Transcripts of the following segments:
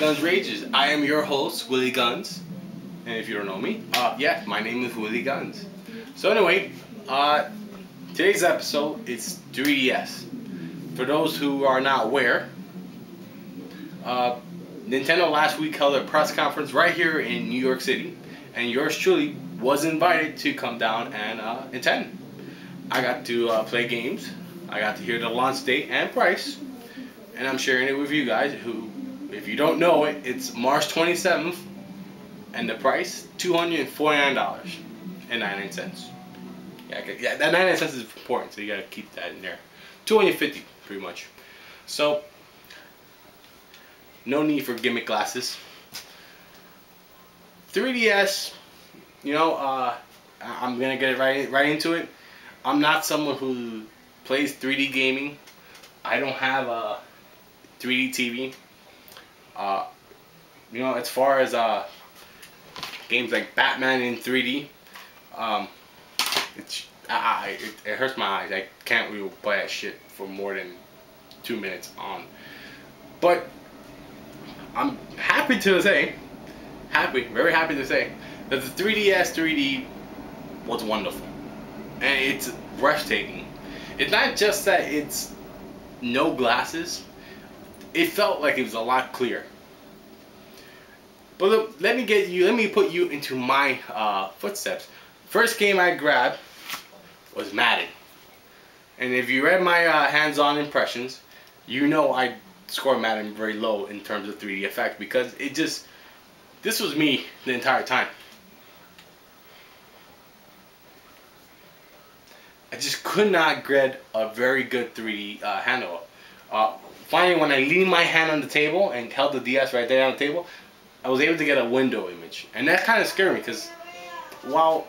Guns Rages. I am your host, WillyGunZ. And if you don't know me, yeah, my name is WillyGunZ. So anyway, today's episode is 3DS. For those who are not aware, Nintendo last week held a press conference right here in New York City, and yours truly was invited to come down and attend. I got to play games. I got to hear the launch date and price, and I'm sharing it with you guys who, if you don't know it, it's March 27th, and the price $249.99. Yeah, that 99 cents is important, so you gotta keep that in there. $250 pretty much. So no need for gimmick glasses. 3DS, you know, I'm gonna get right into it. I'm not someone who plays 3D gaming. I don't have a 3D TV. You know, as far as games like Batman in 3D, it hurts my eyes. I can't really play that shit for more than 2 minutes on. But I'm happy to say, very happy to say, that the 3DS 3D was wonderful. And it's breathtaking. It's not just that it's no glasses. It felt like it was a lot clearer. But look, let me put you into my footsteps. First game I grabbed was Madden. And if you read my hands-on impressions, you know I score Madden very low in terms of 3D effect, because this was me the entire time. I just could not get a very good 3D handle. Finally, when I leaned my hand on the table and held the DS right there on the table, I was able to get a window image, and that kind of scared me, because while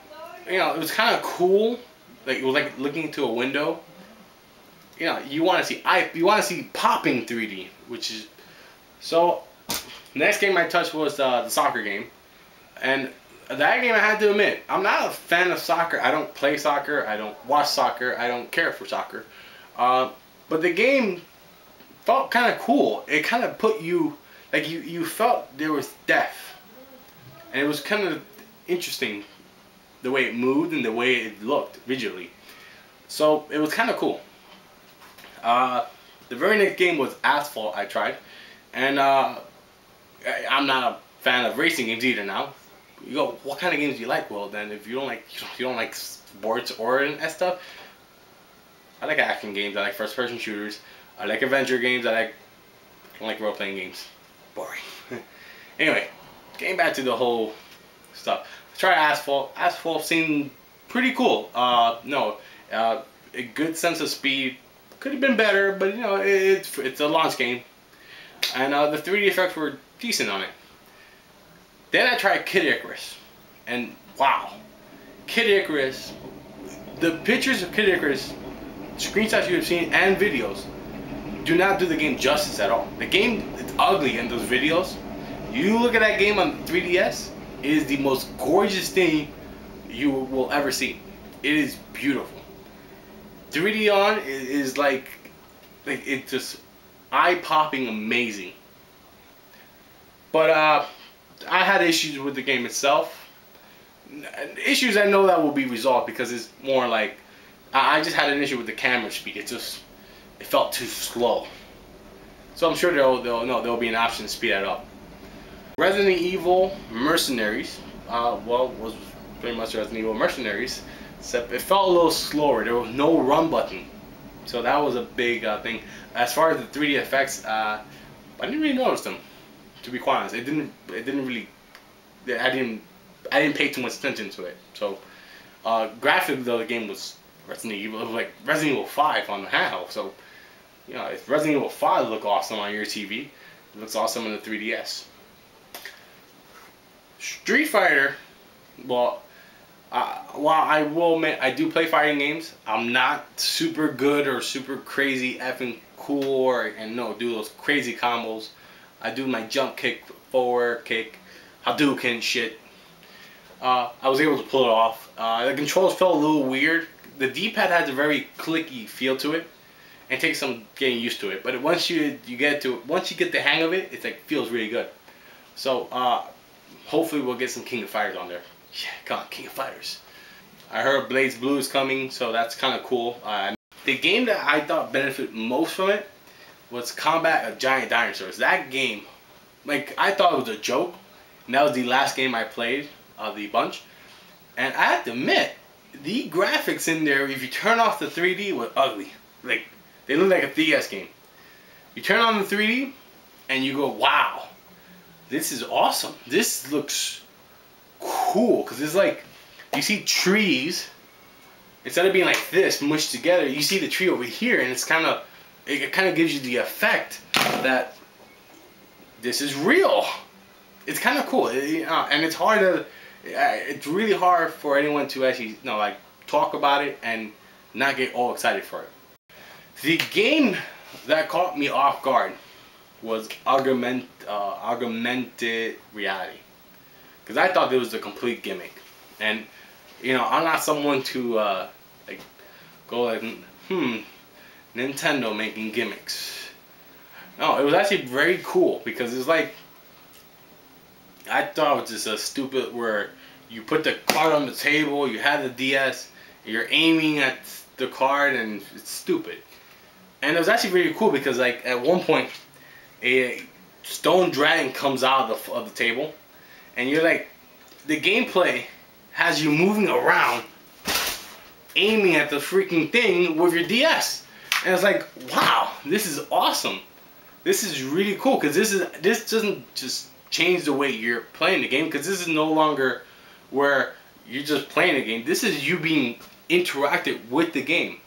you know it was kind of cool, like it was like looking into a window. You know, you want to see popping 3D, which is so. Next game I touched was the soccer game, and that game I had to admit, I'm not a fan of soccer. I don't play soccer. I don't watch soccer. I don't care for soccer. But the game felt kind of cool. It kind of put you, like you felt there was depth, and it was kind of interesting the way it moved and the way it looked visually. So it was kind of cool. The very next game was Asphalt I tried, and I'm not a fan of racing games either now. You go, what kind of games do you like? Well, then if you don't like sports or and stuff, I like action games. I like first-person shooters. I like adventure games. I don't like role-playing games. Boring. Anyway, getting back to the whole stuff. I tried Asphalt. Asphalt seemed pretty cool. A good sense of speed. Could have been better, but you know it's a launch game, and the 3D effects were decent on it. Then I tried Kid Icarus, and wow, Kid Icarus, the pictures of Kid Icarus, screenshots you have seen and videos, do not do the game justice at all. The game is ugly in those videos. You look at that game on 3DS, it is the most gorgeous thing you will ever see. It is beautiful. 3D on is like it's just eye-popping amazing. But I had issues with the game itself. Issues I know that will be resolved, because it's more like I just had an issue with the camera speed. It felt too slow. So I'm sure there'll be an option to speed that up. Resident Evil Mercenaries, was pretty much Resident Evil Mercenaries, except it felt a little slower. There was no run button, so that was a big thing. As far as the 3D effects, I didn't really notice them. To be quite honest, it didn't really. I didn't pay too much attention to it. So, graphically though, the game was Resident Evil. It was like Resident Evil 5 on the handheld. So, you know, if Resident Evil 5 looked awesome on your TV, it looks awesome on the 3DS. Street Fighter, well, while I will admit I do play fighting games, I'm not super good or super crazy effing cool and do those crazy combos. I do my jump kick, forward kick, Hadouken shit. I was able to pull it off. The controls felt a little weird. The D-pad has a very clicky feel to it, and it takes some getting used to it. But once you get the hang of it, it's like feels really good. So hopefully we'll get some King of Fighters on there. Yeah, come on, King of Fighters. I heard Blaze Blue is coming, so that's kind of cool. The game that I thought benefited most from it was Combat of Giant Dinosaurs. That game, like, I thought it was a joke. And that was the last game I played of the bunch. And I have to admit, the graphics in there, if you turn off the 3D, were ugly. Like, they look like a DS game. You turn on the 3D, and you go, wow, this is awesome. This looks cool. Because it's like, you see trees, instead of being like this, mushed together, you see the tree over here, and it's kind of, it kind of gives you the effect that this is real. It's kind of cool, and it's hard to, it's really hard for anyone to actually, you know, like, talk about it and not get all excited for it. The game that caught me off guard was augmented reality, because I thought it was a complete gimmick. And you know, I'm not someone to like go like, Nintendo making gimmicks. No, it was actually very cool, because it's like, I thought it was just a stupid where you put the card on the table, you have the DS, you're aiming at the card, and it's stupid. And it was actually really cool, because like at one point a stone dragon comes out of the table, and you're like, the gameplay has you moving around aiming at the freaking thing with your DS. And it's like, wow, this is awesome. This is really cool, because this doesn't just change the way you're playing the game, because this is no longer where you're just playing the game. This is you being interacted with the game,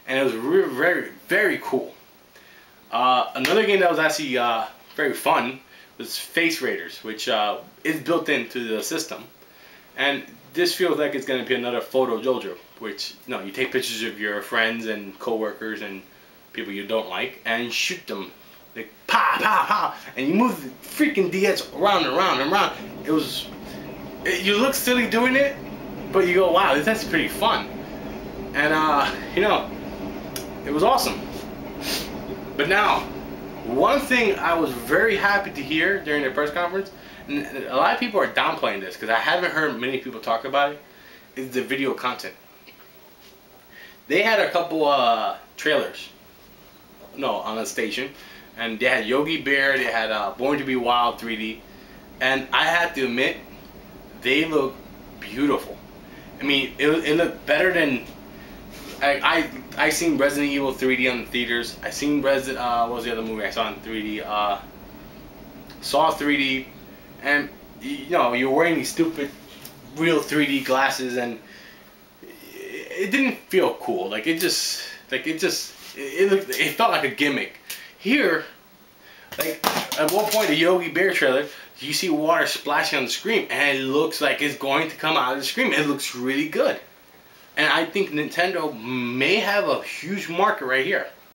and it was really, very, very cool. Another game that was actually very fun was Face Raiders, which is built into the system, and this feels like it's going to be another photo JoJo, which, you know, you take pictures of your friends and coworkers and people you don't like and shoot them. Like, pow, pow, pow, and you move the freaking DS around and around and around. You look silly doing it, but you go, wow, that's pretty fun. And, you know, it was awesome. But now, one thing I was very happy to hear during the press conference, and a lot of people are downplaying this because I haven't heard many people talk about it, is the video content. They had a couple trailers, on the station, and they had Yogi Bear, they had Born to Be Wild 3D, and I have to admit, they look beautiful. I mean, it looked better than, I seen Resident Evil 3D on the theaters. I seen what was the other movie I saw in 3D? Saw 3D, and you know, you're wearing these stupid real 3D glasses, and it didn't feel cool. Like it felt like a gimmick. Here, like at one point, the Yogi Bear trailer, you see water splashing on the screen, and it looks like it's going to come out of the screen. It looks really good. And I think Nintendo may have a huge market right here.